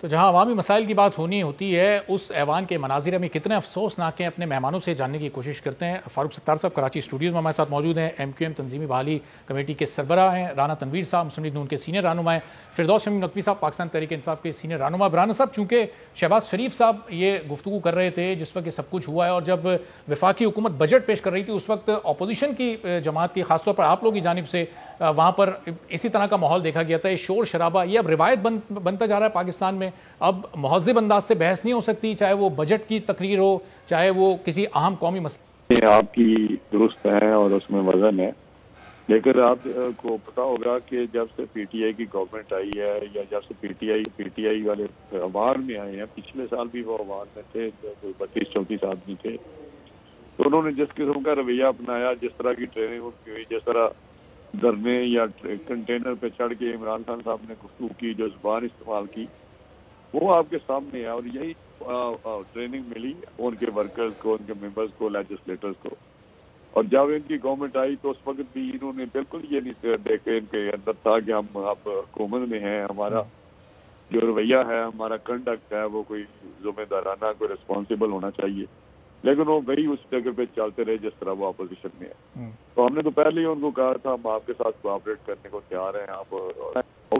تو جہاں عوامی مسائل کی بات ہونی ہوتی ہے اس ایوان کے مناظر میں کتنے افسوسناک ہیں اپنے مہمانوں سے جاننے کی کوشش کرتے ہیں. فاروق ستار صاحب کراچی اسٹوڈیوز میں ہمارے ساتھ موجود ہیں. ایم کیو ایم تنظیمی بحالی کمیٹی کے سربراہ ہیں. رانا تنویر صاحب مسلم لیگ نون کے سینئر رہنما ہیں. فردوس شمیم نقوی صاحب پاکستان تحریک انصاف کے سینئر رہنما. رانا صاحب چونکہ شہباز شریف صاحب یہ گفتگو کر رہے تھے جس وقت یہ سب کچھ ہوا ہے اور جب وفاقی حکومت بجٹ پیش کر رہی تھی اس وقت اپوزیشن کی جماعت کی خاص طور پر آپ لوگوں کی جانب سے وہاں پر اسی طرح کا ماحول دیکھا گیا تھا. یہ شور شرابہ یہ اب روایت بنتا جا رہا ہے پاکستان میں. اب مہذب انداز سے بحث نہیں ہو سکتی, چاہے وہ بجٹ کی تقریر ہو چاہے وہ کسی اہم قومی مسئلے. آپ کی درست ہے اور اس میں وزن ہے, لیکن آپ کو پتا ہوگا کہ جب سے پی ٹی آئی کی گورنمنٹ آئی ہے یا جب سے پی ٹی آئی والے عوام میں آئے ہیں, پچھلے سال بھی وہ عوام میں تھے 32-34 آدمی تھے, تو انہوں نے جس قسم کا رویہ اپنایا, جس طرح کی ٹریننگ ہوئی, جس طرح دھرنے یا کنٹینر پہ چڑھ کے عمران خان صاحب نے گفتگو کی, جو زبان استعمال کی, وہ آپ کے سامنے ہے. اور یہی ٹریننگ ملی ان کے ورکرز کو, ان کے ممبرز کو, لیجسلیٹرز کو. اور جب ان کی گورنمنٹ آئی تو اس وقت بھی انہوں نے بالکل یہ نہیں دیکھے ان کے اندر تھا کہ ہم اب حکومت میں ہیں, ہمارا جو رویہ ہے, ہمارا کنڈکٹ ہے وہ کوئی ذمہ دارانہ, کوئی ریسپانسیبل ہونا چاہیے. لیکن وہ وہی اس جگہ پہ چلتے رہے جس طرح وہ اپوزیشن میں ہے. تو ہم نے تو پہلے ہی ان کو کہا تھا ہم آپ کے ساتھ کوآپریٹ کرنے کو تیار ہیں, آپ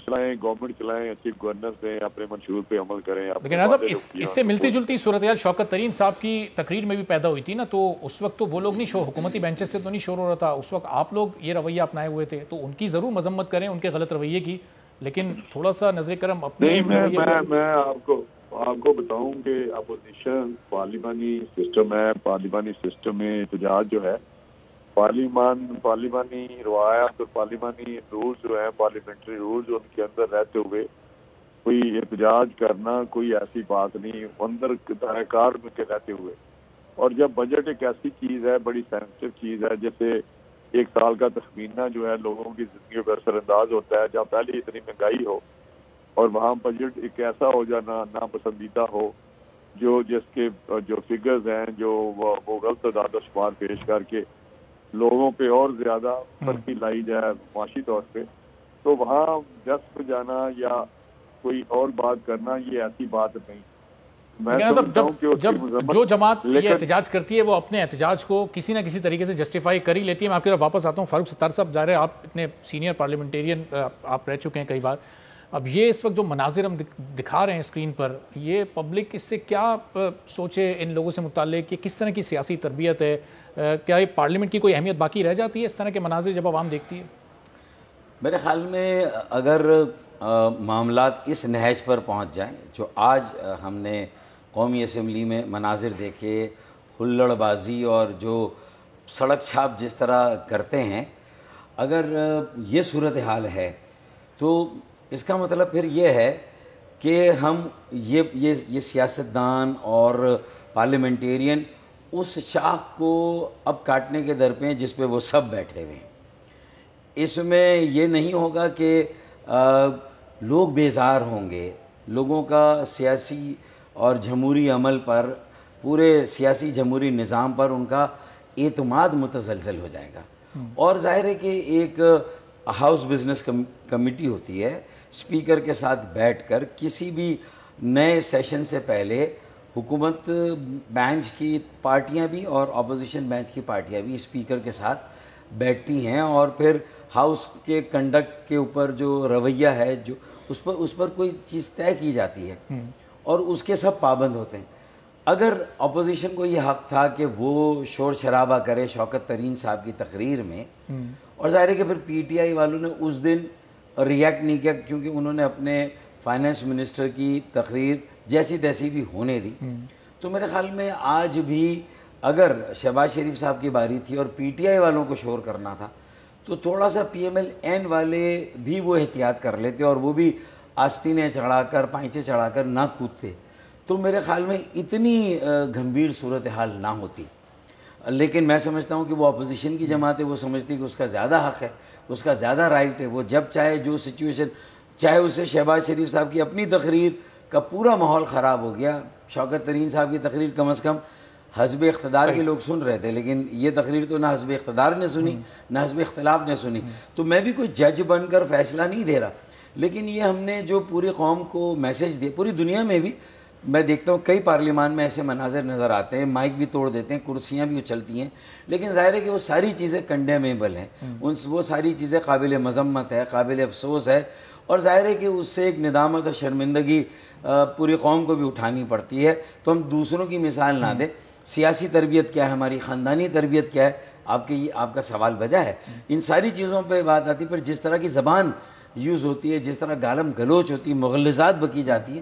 چلائیں, گورنمنٹ چلائیں, اچھی گورننس دیں, اپنے منشور پہ عمل کریں. لیکن صاحب اس سے ملتی جلتی صورتحال شوکت ترین صاحب کی تقریر میں بھی پیدا ہوئی تھی نا, تو اس وقت تو وہ لوگ نہیں حکومتی بینچز سے تو نہیں شور ہو رہا تھا, اس وقت آپ لوگ یہ رویہ اپنائے ہوئے تھے, تو ان کی ضرور مذمت کریں ان کے غلط رویے کی, لیکن تھوڑا سا نظر کرم اپنے. میں آپ کو بتاؤں کہ اپوزیشن پارلیمانی سسٹم ہے, پارلیمانی سسٹم میں احتجاج جو ہے, پارلیمانی روایات اور پارلیمانی رولز جو ہیں, پارلیمنٹری رولز, ان کے اندر رہتے ہوئے کوئی احتجاج کرنا کوئی ایسی بات نہیں, اندر کار میں کے رہتے ہوئے. اور جب بجٹ ایک ایسی چیز ہے, بڑی سینسٹیو چیز ہے, جیسے ایک سال کا تخمینہ جو ہے لوگوں کی زندگی پر اثر انداز ہوتا ہے, جب پہلے اتنی مہنگائی ہو اور وہاں بجٹ ایک ایسا ہو جانا ناپسندیدہ ہو جس کے جو فگرز ہیں جو وہ غلط اعداد و شمار پیش کر کے لوگوں پہ اور زیادہ سختی لائی جائے معاشی طور پہ, تو وہاں جس جانا یا کوئی اور بات کرنا یہ ایسی بات نہیں. جب جو جماعت یہ احتجاج کرتی ہے وہ اپنے احتجاج کو کسی نہ کسی طریقے سے جسٹیفائی کر ہی لیتی ہے. میں آپ کی طرف واپس آتا ہوں. فاروق ستار صاحب, ظاہر ہے آپ اتنے سینئر پارلیمنٹیرین آپ رہ چکے ہیں کئی بار, اب یہ اس وقت جو مناظر ہم دکھا رہے ہیں اسکرین پر, یہ پبلک اس سے کیا سوچے ان لوگوں سے متعلق, کہ کس طرح کی سیاسی تربیت ہے, کیا یہ پارلیمنٹ کی کوئی اہمیت باقی رہ جاتی ہے اس طرح کے مناظر جب عوام دیکھتی ہے؟ میرے خیال میں اگر معاملات اس نہج پر پہنچ جائیں جو آج ہم نے قومی اسمبلی میں مناظر دیکھے, ہلڑ بازی اور جو سڑک چھاپ جس طرح کرتے ہیں, اگر یہ صورتحال ہے تو اس کا مطلب پھر یہ ہے کہ ہم یہ سیاستدان اور پارلیمنٹیرین اس شاخ کو اب کاٹنے کے در پہ ہیں جس پہ وہ سب بیٹھے ہوئے ہیں. اس میں یہ نہیں ہوگا کہ لوگ بیزار ہوں گے, لوگوں کا سیاسی اور جمہوری عمل پر, پورے سیاسی جمہوری نظام پر ان کا اعتماد متزلزل ہو جائے گا. اور ظاہر ہے کہ ایک ہاؤس بزنس کمیٹی ہوتی ہے, اسپیکر کے ساتھ بیٹھ کر کسی بھی نئے سیشن سے پہلے حکومت بینچ کی پارٹیاں بھی اور اپوزیشن بینچ کی پارٹیاں بھی اسپیکر کے ساتھ بیٹھتی ہیں, اور پھر ہاؤس کے کنڈکٹ کے اوپر جو رویہ ہے جو اس پر کوئی چیز طے کی جاتی ہے اور اس کے سب پابند ہوتے ہیں. اگر اپوزیشن کو یہ حق تھا کہ وہ شور شرابہ کرے شوکت ترین صاحب کی تقریر میں, اور ظاہر ہے کہ پھر پی ٹی آئی والوں نے اس دن ریئیکٹ نہیں کیا کیونکہ انہوں نے اپنے فائنانس منسٹر کی تقریر جیسی تیسی بھی ہونے دی, تو میرے خیال میں آج بھی اگر شہباز شریف صاحب کی باری تھی اور پی ٹی آئی والوں کو شور کرنا تھا تو تھوڑا سا پی ایم ایل این والے بھی وہ احتیاط کر لیتے اور وہ بھی آستینیں چڑھا کر پائچے چڑھا کر نہ کودتے, تو میرے خیال میں اتنی گھمبیر صورتحال نہ ہوتی. لیکن میں سمجھتا ہوں کہ وہ اپوزیشن کی جماعت ہے, وہ سمجھتی کہ اس کا زیادہ حق ہے, اس کا زیادہ رائٹ ہے, وہ جب چاہے جو سچویشن, چاہے اس سے شہباز شریف صاحب کی اپنی تقریر کا پورا ماحول خراب ہو گیا. شوکت ترین صاحب کی تقریر کم از کم حزب اقتدار کے لوگ سن رہے تھے, لیکن یہ تقریر تو نہ حزب اقتدار نے سنی نہ حزب اختلاف نے سنی. تو میں بھی کوئی جج بن کر فیصلہ نہیں دے رہا, لیکن یہ ہم نے جو پوری قوم کو میسج دیا, پوری دنیا میں بھی میں دیکھتا ہوں کئی پارلیمان میں ایسے مناظر نظر آتے ہیں, مائک بھی توڑ دیتے ہیں, کرسیاں بھی اچھلتی ہیں, لیکن ظاہر ہے کہ وہ ساری چیزیں کنڈیمیبل ہیں, وہ ساری چیزیں قابل مذمت ہے, قابل افسوس ہے, اور ظاہر ہے کہ اس سے ایک ندامت اور شرمندگی پوری قوم کو بھی اٹھانی پڑتی ہے. تو ہم دوسروں کی مثال نہ دیں. سیاسی تربیت کیا ہے ہماری, خاندانی تربیت کیا ہے, آپ کا سوال وجہ ہے. ان ساری چیزوں پہ بات آتی ہے, پر جس طرح کی زبان یوز ہوتی ہے, جس طرح گالم گلوچ ہوتی ہے, مغلظات بکی جاتی ہے,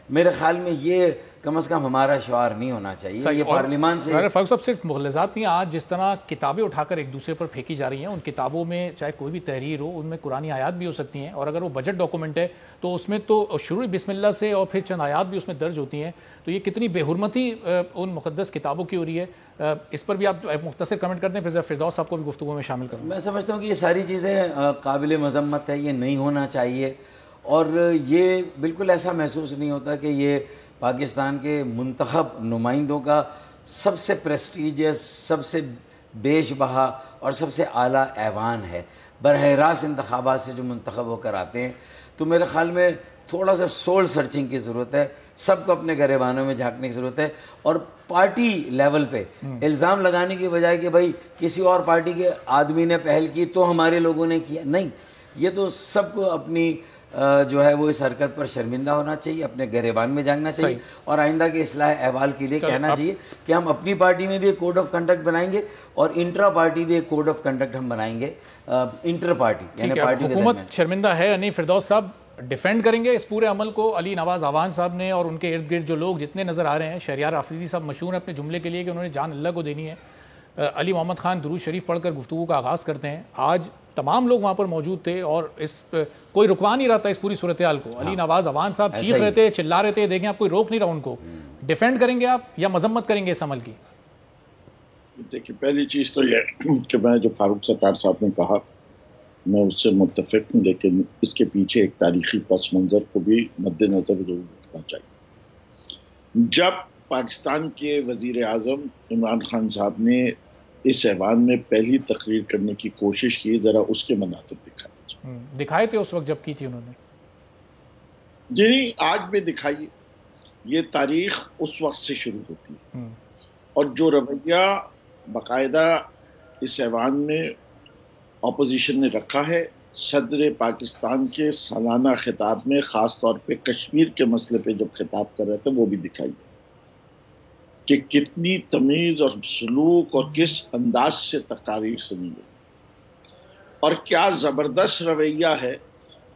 میرے خیال میں یہ کم از کم ہمارا شعار نہیں ہونا چاہیے. یہ پارلیمان سے فاروق صاحب صرف مغلظات نہیں, آج جس طرح کتابیں اٹھا کر ایک دوسرے پر پھینکی جا رہی ہیں, ان کتابوں میں چاہے کوئی بھی تحریر ہو, ان میں قرآنی آیات بھی ہو سکتی ہیں, اور اگر وہ بجٹ ڈاکومنٹ ہے تو اس میں تو شروع بسم اللہ سے اور پھر چند آیات بھی اس میں درج ہوتی ہیں. تو یہ کتنی بے حرمتی ان مقدس کتابوں کی ہو رہی ہے, اس پر بھی آپ مختصر کمنٹ کرتے ہیں, پھر فردوس صاحب کو بھی گفتگو میں شامل کروں. میں سمجھتا ہوں کہ یہ ساری چیزیں قابل مذمت ہے, یہ نہیں ہونا چاہیے, اور یہ بالکل ایسا محسوس نہیں ہوتا کہ یہ پاکستان کے منتخب نمائندوں کا سب سے پریسٹیجیس, سب سے بیش بہا اور سب سے اعلیٰ ایوان ہے. براہ راست انتخابات سے جو منتخب ہو کر آتے ہیں, تو میرے خیال میں تھوڑا سا سول سرچنگ کی ضرورت ہے, سب کو اپنے گریبانوں میں جھانکنے کی ضرورت ہے, اور پارٹی لیول پہ الزام لگانے کی بجائے کہ بھائی کسی اور پارٹی کے آدمی نے پہل کی تو ہمارے لوگوں نے کیا, نہیں, یہ تو سب کو اپنی جو ہے وہ اس حرکت پر شرمندہ ہونا چاہیے, اپنے گریبان میں جھانکنا چاہیے, اور آئندہ کے اصلاح احوال کے لیے کہنا چاہیے کہ ہم اپنی پارٹی میں بھی ایک کوڈ آف کنڈکٹ بنائیں گے, اور انٹرا پارٹی بھی ایک کوڈ آف کنڈکٹ ہم بنائیں گے, انٹر پارٹی یعنی پارٹی کے درمیان. حکومت شرمندہ ہے یا نہیں, فردوس صاحب ڈیفینڈ کریں گے اس پورے عمل کو؟ علی نواز اعوان صاحب نے اور ان کے ارد گرد جو لوگ جتنے نظر آ رہے ہیں, شہریار آفریدی صاحب مشہور ہیں اپنے جملے کے لیے کہ انہوں نے جان اللہ کو دینی ہے, علی محمد خان درود شریف پڑھ کر گفتگو کا آغاز کرتے ہیں. آج تمام لوگ وہاں پر موجود تھے اور کوئی رکوا نہیں رہا تھا اس پوری صورتحال کو. علی نواز اعوان صاحب چیخ رہے تھے, چلا رہے تھے, دیکھیں آپ کوئی روک نہیں رہا ان کو. ڈیفینڈ کریں گے آپ یا مذمت کریں گے اس عمل کی؟ دیکھیں, پہلی چیز تو یہ کہ میں جو فاروق ستار صاحب نے کہا میں اس سے متفق ہوں, لیکن اس کے پیچھے ایک تاریخی پس منظر کو بھی مد نظر ضرور رکھنا چاہیے. جب پاکستان کے وزیر اعظم عمران خان صاحب نے اس ایوان میں پہلی تقریر کرنے کی کوشش کی, ذرا اس کے مناظر دکھائے تھے اس وقت جب کی تھی انہوں نے. جی آج بھی دکھائیے, یہ تاریخ اس وقت سے شروع ہوتی ہے, اور جو رویہ باقاعدہ اس ایوان میں اپوزیشن نے رکھا ہے, صدر پاکستان کے سالانہ خطاب میں خاص طور پہ کشمیر کے مسئلے پہ جب خطاب کر رہے تھے, وہ بھی دکھائیے کہ کتنی تمیز اور سلوک اور کس انداز سے تقاریر سنی گئی, اور کیا زبردست رویہ ہے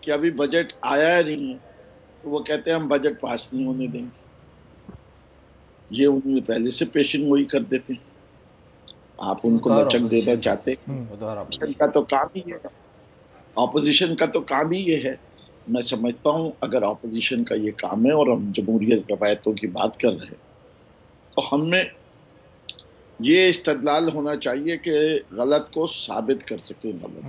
کہ ابھی بجٹ آیا نہیں ہے تو وہ کہتے ہیں ہم بجٹ پاس نہیں ہونے دیں گے. یہ انہوں پہلے سے پیشن گوئی کر دیتے ہیں, آپ ان کو لچک دینا چاہتے ہیں. اپوزیشن کا تو کام ہی ہے, اپوزیشن کا تو کام ہی یہ ہے. میں سمجھتا ہوں اگر اپوزیشن کا یہ کام ہے اور ہم جمہوریت روایتوں کی بات کر رہے ہیں, تو ہم میں یہ استدلال ہونا چاہیے کہ غلط کو ثابت کر سکیں. غلط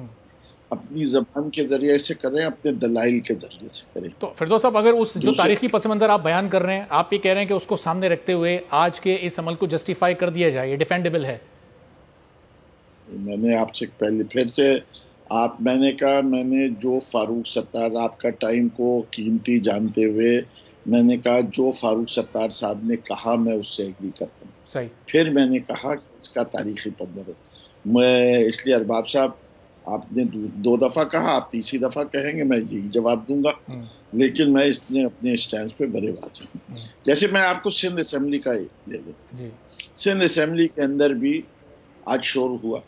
اپنی زبان کے ذریعے سے کریں, اپنے دلائل کے ذریعے سے کریں. تو فردوس صاحب اگر اس جو تاریخی پس منظر آپ بیان کر رہے ہیں, آپ یہ کہہ رہے ہیں کہ اس کو سامنے رکھتے ہوئے آج کے اس عمل کو جسٹیفائی کر دیا جائے, یہ ڈیفینڈیبل ہے؟ میں نے آپ سے پہلے پھر سے میں نے کہا, میں نے جو فاروق ستار آپ کا ٹائم کو قیمتی جانتے ہوئے میں نے کہا جو فاروق ستار صاحب نے کہا میں اس سے ایگری کرتا ہوں. صحیح. پھر میں نے کہا کہ اس کا تاریخی پدر ہے. میں اس لیے ارباب صاحب آپ نے 2 دفعہ کہا, آپ تیسری دفعہ کہیں گے میں یہی جواب دوں گا, لیکن میں اس نے اپنے اسٹینڈ پہ بڑے واضح ہوں. جیسے میں آپ کو سندھ اسمبلی کا لے لوں, سندھ اسمبلی کے اندر بھی آج شور ہوا,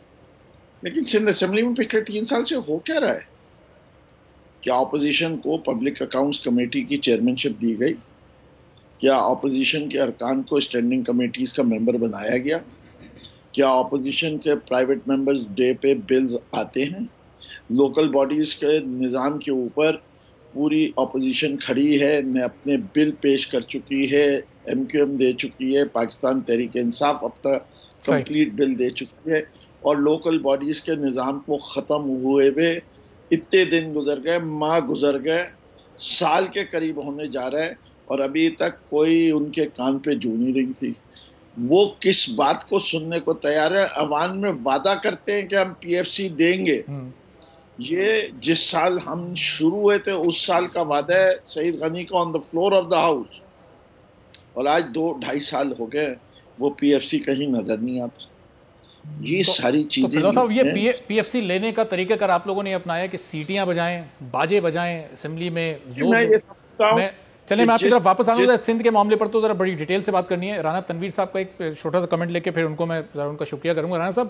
لیکن سندھ اسمبلی میں پچھلے 3 سال سے ہو کیا رہا ہے؟ کیا اپوزیشن کو پبلک اکاؤنٹس کمیٹی کی چیئرمین شپ دی گئی؟ کیا اپوزیشن کے ارکان کو اسٹینڈنگ کمیٹیز کا ممبر بنایا گیا؟ کیا اپوزیشن کے پرائیویٹ ممبرز ڈے پہ بلز آتے ہیں؟ لوکل باڈیز کے نظام کے اوپر پوری اپوزیشن کھڑی ہے, نے اپنے بل پیش کر چکی ہے, MQM دے چکی ہے, پاکستان تحریک انصاف اب تک کمپلیٹ بل دے چکی ہے, اور لوکل باڈیز کے نظام کو ختم ہوئے ہوئے اتنے دن گزر گئے, ماہ گزر گئے, سال کے قریب ہونے جا رہا ہے, اور ابھی تک کوئی ان کے کان پہ جو نہیں رہی تھی. وہ کس بات کو سننے کو تیار ہے؟ عوام میں وعدہ کرتے ہیں کہ ہم PFC دیں گے, یہ جس سال ہم شروع ہوئے تھے اس سال کا وعدہ ہے سعید غنی کا on the floor of the house, اور آج 2-2.5 سال ہو گئے وہ پی ایف سی کہیں نظر نہیں آتا. یہ ساری چیزیں صاحب یہ پی ایف سی لینے کا طریقہ کار آپ لوگوں نے اپنایا کہ سیٹیاں بجائیں، باجے بجائیں اسمبلی میں. چلیں میں آپ کی طرف واپس آؤں گا. سندھ کے معاملے پر تو ذرا بڑی ڈیٹیل سے بات کرنی ہے. رانا تنویر صاحب کا ایک چھوٹا سا کمنٹ لے کے پھر ان کو میں ذرا ان کا شکریہ کروں گا. رانا صاحب،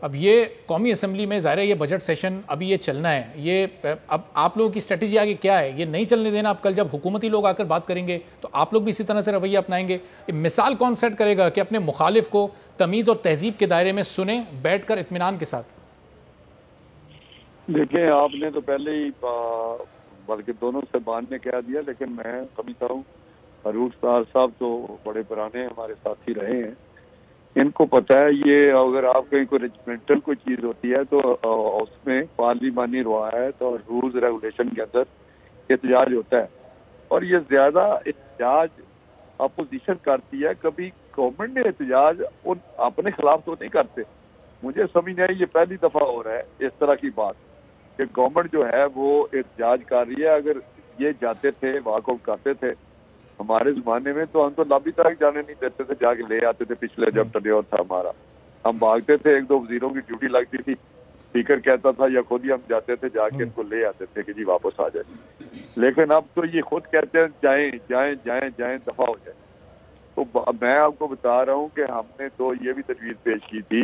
اب یہ قومی اسمبلی میں ظاہر ہے یہ بجٹ سیشن ابھی یہ چلنا ہے، یہ اب آپ لوگوں کی اسٹریٹجی آگے کیا ہے؟ یہ نہیں چلنے دینا؟ اب کل جب حکومتی لوگ آ کر بات کریں گے تو آپ لوگ بھی اسی طرح سے رویہ اپنائیں گے؟ مثال کون سیٹ کرے گا کہ اپنے مخالف کو تمیز اور تہذیب کے دائرے میں سنیں بیٹھ کر اطمینان کے ساتھ؟ دیکھیں، آپ نے تو پہلے ہی بلکہ دونوں سے بان نے کہہ دیا، لیکن میں سمجھتا ہوں عروج طاہر صاحب تو بڑے پرانے ہمارے ساتھی رہے ہیں، ان کو پتہ ہے یہ اگر آپ کہیں کوئی ریجمنٹل کوئی چیز ہوتی ہے تو اس میں پارلیمانی روایت اور رولز ریگولیشن کے اندر احتجاج ہوتا ہے، اور یہ زیادہ احتجاج اپوزیشن کرتی ہے. کبھی گورنمنٹ نے احتجاج اپنے خلاف تو نہیں کرتے. مجھے سمجھ نہیں آئی یہ پہلی دفعہ ہو رہا ہے اس طرح کی بات کہ گورنمنٹ جو ہے وہ احتجاج کر رہی ہے. اگر یہ جاتے تھے واک آؤٹ کرتے تھے ہمارے زمانے میں تو ہم تو لابی تک جانے نہیں دیتے تھے، جا کے لے آتے تھے. پچھلے جب ٹنیور تھا ہمارا ہم بھاگتے تھے، 1-2 وزیروں کی ڈیوٹی لگتی تھی، اسپیکر کہتا تھا یا خود ہی ہم جاتے تھے، جا کے ان کو لے آتے تھے کہ جی واپس آ جائے. لیکن اب تو یہ خود کہتے ہیں جائیں جائیں جائیں جائیں، دفعہ ہو جائے. تو میں آپ کو بتا رہا ہوں کہ ہم نے تو یہ بھی تجویز پیش کی تھی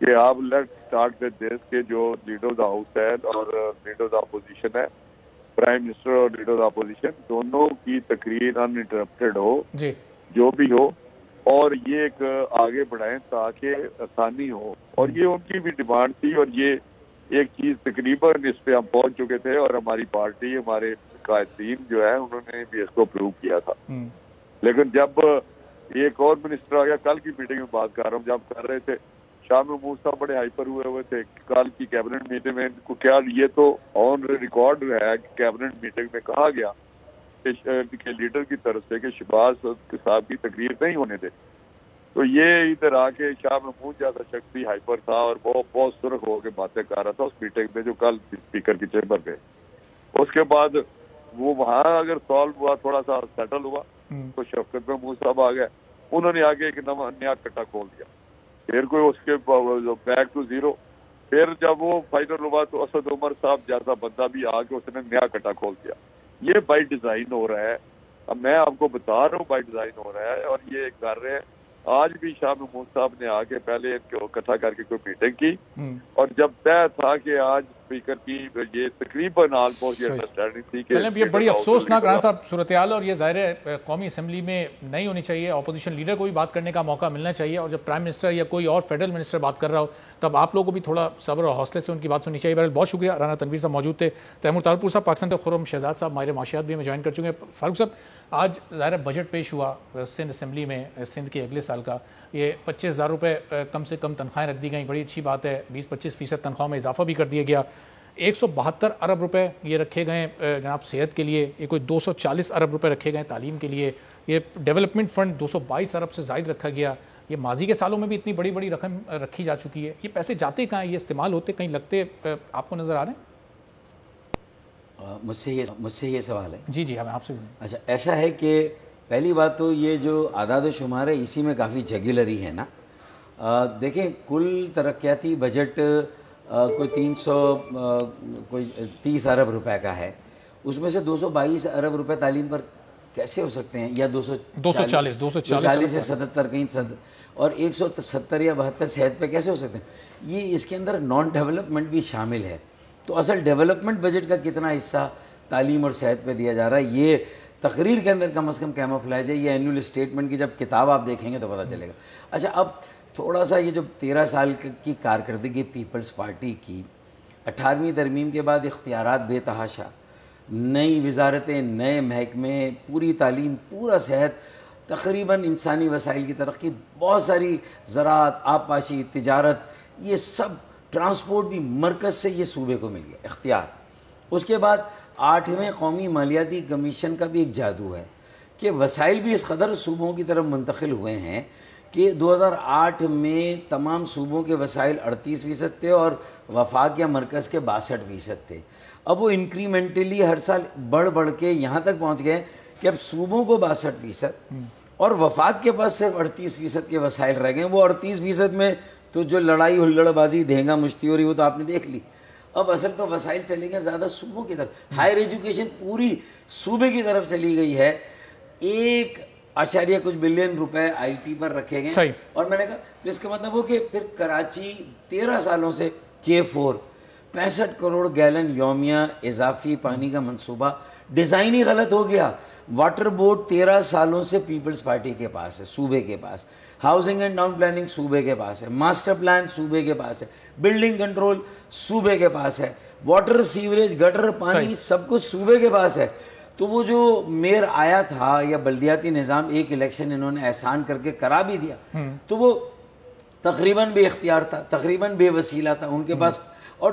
کہ آپ لیٹ اسٹارٹ ود دس کہ جو لیڈر آف دا ہاؤس ہے اور لیڈر آف دا اپوزیشن ہے، پرائم منسٹر اور لیڈر آف دا اپوزیشن دونوں کی تقریر ان انٹرپٹیڈ ہو جی جو بھی ہو، اور یہ ایک آگے بڑھائیں تاکہ آسانی ہو. اور یہ ان کی بھی ڈیمانڈ تھی، اور یہ ایک چیز تقریباً اس پہ ہم پہنچ چکے تھے، اور ہماری پارٹی ہمارے قائدین جو ہے انہوں نے بھی اس کو اپروو کیا تھا. لیکن جب ایک اور منسٹر آ گیا، کل کی میٹنگ میں بات کر رہا ہوں، جب کر رہے تھے شاہ محمود صاحب بڑے ہائپر ہوئے تھے کل کی کیبنٹ میٹنگ میں. کو کیا یہ تو آن ریکارڈ ہے کہ کیبنٹ میٹنگ میں کہا گیا کہ لیڈر کی طرف سے کہ شہباز صاحب کی تقریر نہیں ہونے دے. تو یہ ادھر آ کے شاہ محمود جیسا شخص بھی ہائپر تھا اور بہت سرخ ہو کے باتیں کر رہا تھا اس میٹنگ میں جو کل اسپیکر کی چیمبر پہ. اس کے بعد وہ وہاں اگر سالو ہوا، تھوڑا سا سیٹل ہوا، تو شفقت محمود صاحب آ گئے، انہوں نے آگے ایک نیا کٹا کھول دیا. پھر کوئی اس کے بیک ٹو زیرو. پھر جب وہ فائنل ہوا تو اسد عمر صاحب جیسا بندہ بھی آ کے اس نے نیا کٹا کھول دیا. یہ بائی ڈیزائن ہو رہا ہے. اب میں آپ کو بتا رہا ہوں بائی ڈیزائن ہو رہا ہے، اور یہ کر رہے ہیں. آج بھی شاہ محمود صاحب نے آ کے پہلے ان کو اکٹھا کر کے کوئی میٹنگ کی، اور جب طے تھا کہ آج اسپیکر کی یہ تقریباً آلموسٹ یہ انڈرسٹینڈنگ تھی کہ یہ بڑی افسوسناک رانا صاحب صورتحال، اور یہ ظاہر ہے قومی اسمبلی میں نہیں ہونی چاہیے. اپوزیشن لیڈر کو بھی بات کرنے کا موقع ملنا چاہیے، اور جب پرائم منسٹر یا کوئی اور فیڈرل منسٹر بات کر رہا ہو تب آپ لوگوں کو بھی تھوڑا صبر اور حوصلے سے ان کی بات سننی چاہیے. بہرحال بہت شکریہ. رانا تنویر صاحب موجود تھے. تیمور طاہرپور صاحب پاکستان کے خرم شہزاد صاحب ماہر معاشیات بھی ہمیں جوائن کر چکے ہیں. فاروق صاحب، آج ظاہر بجٹ پیش ہوا سندھ اسمبلی میں سندھ کے اگلے سال کا. یہ 25,000 روپے کم سے کم تنخواہیں رکھ دی گئیں، بڑی اچھی بات ہے. 20-25% تنخواہ میں اضافہ بھی کر دیا گیا. 172 ارب روپے یہ رکھے گئے جناب صحت کے لیے. یہ کوئی 240 ارب روپے رکھے گئے تعلیم کے لیے. یہ ڈیولپمنٹ فنڈ 222 ارب سے زائد رکھا گیا. یہ ماضی کے سالوں میں بھی اتنی بڑی بڑی رقم رکھی جا چکی ہے. یہ پیسے جاتے کہاں ہیں؟ یہ استعمال ہوتے کہیں لگتے آپ کو نظر آ رہے ہیں؟ مجھ سے یہ سوال ہے. جی ہمیں آپ سے. اچھا، ایسا ہے کہ پہلی بات تو یہ جو اعداد و شمار ہے اسی میں کافی جگلری ہے نا. دیکھیں کل ترقیاتی بجٹ کوئی 30 ارب روپے کا ہے. اس میں سے 222 ارب روپے تعلیم پر کیسے ہو سکتے ہیں، یا 240 سے 77 کہیں اور 170 یا 72 صحت پہ کیسے ہو سکتے ہیں؟ یہ اس کے اندر نان ڈیولپمنٹ بھی شامل ہے. تو اصل ڈیولپمنٹ بجٹ کا کتنا حصہ تعلیم اور صحت پہ دیا جا رہا ہے یہ تقریر کے اندر کم از کم کیموفلیج ہے. یہ اینول اسٹیٹمنٹ کی جب کتاب آپ دیکھیں گے تو پتہ چلے گا. اچھا، اب تھوڑا سا یہ جو 13 سال کی کارکردگی پیپلز پارٹی کی، 18ویں ترمیم کے بعد اختیارات بے تحاشا، نئی وزارتیں، نئے محکمے، پوری تعلیم، پورا صحت، تقریباً انسانی وسائل کی ترقی، بہت ساری زراعت، آبپاشی، تجارت، یہ سب، ٹرانسپورٹ بھی مرکز سے یہ صوبے کو مل گیا اختیار. اس کے بعد 8ویں قومی مالیاتی کمیشن کا بھی ایک جادو ہے کہ وسائل بھی اس قدر صوبوں کی طرف منتقل ہوئے ہیں کہ 2008 میں تمام صوبوں کے وسائل 38% تھے اور وفاق یا مرکز کے 62% تھے. اب وہ انکریمنٹلی ہر سال بڑھ کے یہاں تک پہنچ گئے کہ اب صوبوں کو 62% اور وفاق کے پاس صرف 38% کے وسائل رہ گئے. وہ 38% میں تو جو لڑائی ہلڑ بازی دھینگا مشتی ہو رہی وہ تو آپ نے دیکھ لی. اب اصل تو وسائل چلے گئے زیادہ صوبوں کی طرف. ہائر ایجوکیشن پوری صوبے کی طرف چلی گئی ہے. 1.کچھ بلین روپے آئی ٹی پر رکھے گئے. اور میں نے کہا تو اس کا مطلب وہ کہ پھر کراچی 13 سالوں سے K4 65 کروڑ گیلن یومیہ اضافی پانی کا منصوبہ ڈیزائن ہی غلط ہو گیا. واٹر بورڈ 13 سالوں سے پیپلز پارٹی کے پاس ہے, صوبے کے پاس. ہاؤسنگ اینڈ ٹاؤن پلاننگ صوبے کے پاس ہے. ماسٹر پلان صوبے کے پاس ہے. بلڈنگ کنٹرول صوبے کے پاس ہے. واٹر سیوریج گٹر پانی سب کچھ صوبے کے پاس ہے. تو وہ جو میئر آیا تھا یا بلدیاتی نظام, ایک الیکشن انہوں نے احسان کر کے کرا بھی دیا, تو وہ تقریباً بے اختیار تھا, تقریباً بے وسیلہ تھا ان کے پاس. اور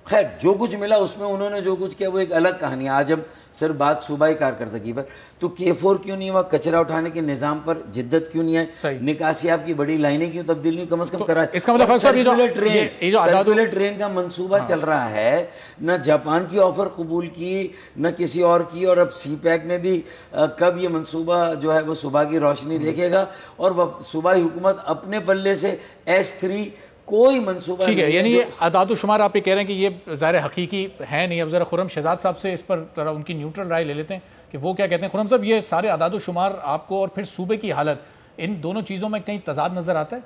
خیر جو کچھ ملا اس میں انہوں نے جو کچھ کیا وہ ایک الگ کہانی ہے. آج ہم صرف بات صوبائی کارکردگی پر, تو K4 کیوں نہیں ہوا, کچرا اٹھانے کے نظام پر جدت کیوں نہیں ہے, نکاسیاب کی بڑی لائنیں کیوں تبدیل نہیں, کم از کم کرا. اس کا مطلب سرکولر ٹرین کا منصوبہ چل رہا ہے, نہ جاپان کی آفر قبول کی نہ کسی اور کی, اور اب سی پیک میں بھی کب یہ منصوبہ جو ہے وہ صبح کی روشنی دیکھے گا, اور صوبائی حکومت اپنے پلے سے S3 کوئی منصوبہ. ٹھیک ہے, یعنی یہ اعداد و شمار آپ یہ کہہ رہے ہیں کہ یہ ظاہر حقیقی ہے نہیں. اب ذرا خرم شہزاد صاحب سے اس پر ذرا ان کی نیوٹرل رائے لے لیتے ہیں کہ وہ کیا کہتے ہیں. خرم صاحب, یہ سارے اعداد و شمار آپ کو اور پھر صوبے کی حالت, ان دونوں چیزوں میں کہیں تضاد نظر آتا ہے؟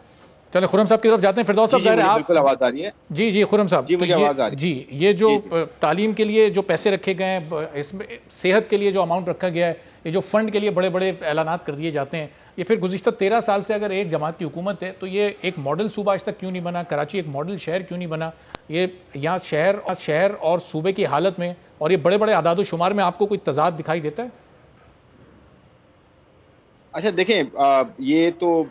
چلے خرم صاحب کی طرف جاتے ہیں. فردوس صاحب ظاہر ہے آپ بالکل آواز آ رہی ہے. جی خرم صاحب, جی یہ جو تعلیم کے لیے جو پیسے رکھے گئے ہیں, اس میں صحت کے لیے جو اماؤنٹ رکھا گیا ہے, یہ جو فنڈ کے لیے بڑے بڑے اعلانات کر دیے جاتے ہیں, یہ پھر گزشتہ 13 سال سے اگر ایک جماعت کی حکومت ہے تو یہ ایک ماڈل صوبہ آج تک کیوں نہیں بنا؟ کراچی ایک ماڈل شہر کیوں نہیں بنا؟ یہ یہاں شہر اور صوبے کی حالت میں اور یہ بڑے بڑے اعداد و شمار میں آپ کو کوئی تضاد دکھائی دیتا ہے؟ اچھا دیکھیں, یہ تو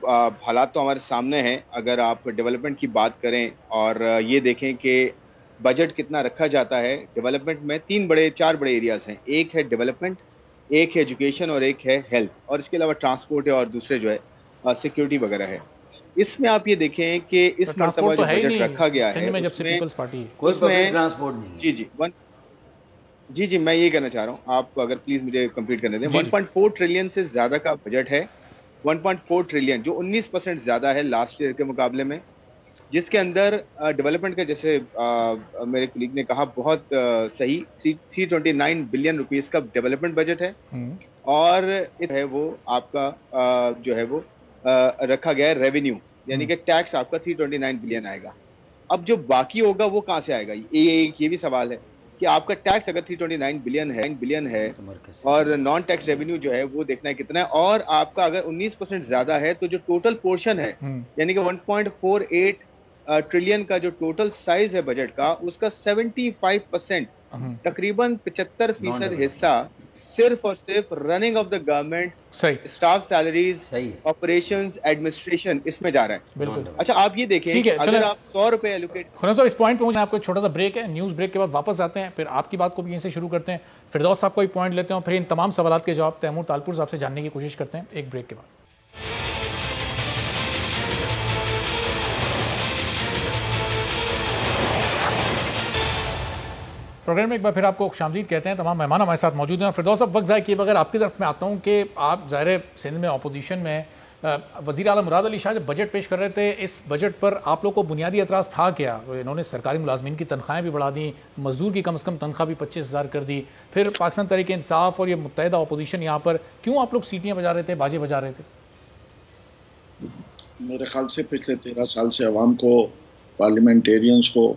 حالات تو ہمارے سامنے ہیں. اگر آپ ڈیولپمنٹ کی بات کریں اور یہ دیکھیں کہ بجٹ کتنا رکھا جاتا ہے ڈیولپمنٹ میں, 4 بڑے ایریاز ہیں. ایک ہے ڈیولپمنٹ, ایک ہے ایجوکیشن اور ایک ہے ہیلتھ, اور اس کے علاوہ ٹرانسپورٹ ہے اور دوسرے جو ہے سیکیورٹی وغیرہ ہے. اس میں آپ یہ دیکھیں کہ اس مرتبہ جو بجٹ رکھا گیا ہے اس میں ٹرانسپورٹ نہیں. جی میں یہ کہنا چاہ رہا ہوں, آپ اگر پلیز مجھے کمپلیٹ کرنے دیں. 1.4 ٹریلین سے زیادہ کا بجٹ ہے. 1.4 ٹریلین جو 19% زیادہ ہے لاسٹ ایئر کے مقابلے میں, جس کے اندر ڈیولپمنٹ کا جیسے میرے کلیگ نے کہا بہت صحیح 329 بلین روپیز کا ڈیولپمنٹ بجٹ ہے, اور ہے وہ آپ کا جو ہے وہ رکھا گیا ہے ریونیو, یعنی کہ ٹیکس آپ کا 329 بلین آئے گا. اب جو باقی ہوگا وہ کہاں سے آئے گا, یہ بھی سوال ہے کہ آپ کا ٹیکس اگر 329 بلین ہے اور نان ٹیکس ریونیو جو ہے وہ دیکھنا ہے کتنا ہے, اور آپ کا اگر 19% زیادہ ہے تو جو ٹوٹل پورشن ہے یعنی کہ 1.48 ٹریلین کا جو ٹوٹل سائز ہے بجٹ کا, اس کا 75% تقریباً 75% حصہ صرف اور صرف running of the government, staff salaries, operations, administration, اس میں جا رہا ہے. بالکل. اچھا آپ یہ دیکھیں اگر آپ 100 روپے ایلوکیٹ. خرم صاحب اس پوائنٹ پہ مجھے آپ کو ایک چھوٹا سا بریک ہے, نیوز بریک کے بعد واپس آتے ہیں, پھر آپ کی بات کو بھی یہیں سے شروع کرتے ہیں. فردوس صاحب کوئی پوائنٹ لیتے ہیں, پھر ان تمام سوالات کے جواب تیمور تالپور صاحب سے جاننے کی کوشش کرتے ہیں ایک بریک کے بعد. پروگرام میں ایک بار پھر آپ کو خوشامدید کہتے ہیں. تمام مہمان ہمارے ساتھ موجود ہیں. فردوس صاحب وقت ضائع کیے بغیر آپ کی طرف میں آتا ہوں کہ آپ ظاہر سندھ میں اپوزیشن میں وزیر اعلیٰ مراد علی شاہ جب بجٹ پیش کر رہے تھے, اس بجٹ پر آپ لوگ کو بنیادی اعتراض تھا کیا؟ انہوں نے سرکاری ملازمین کی تنخواہیں بھی بڑھا دیں, مزدور کی کم از کم تنخواہ بھی 25,000 کر دی, پھر پاکستان تحریک انصاف اور یہ متحدہ اپوزیشن یہاں پر کیوں آپ لوگ سیٹیاں بجا رہے تھے, باجے بجا رہے تھے؟ میرے خیال سے پچھلے 13 سال سے عوام کو, پارلیمنٹیرینز کو,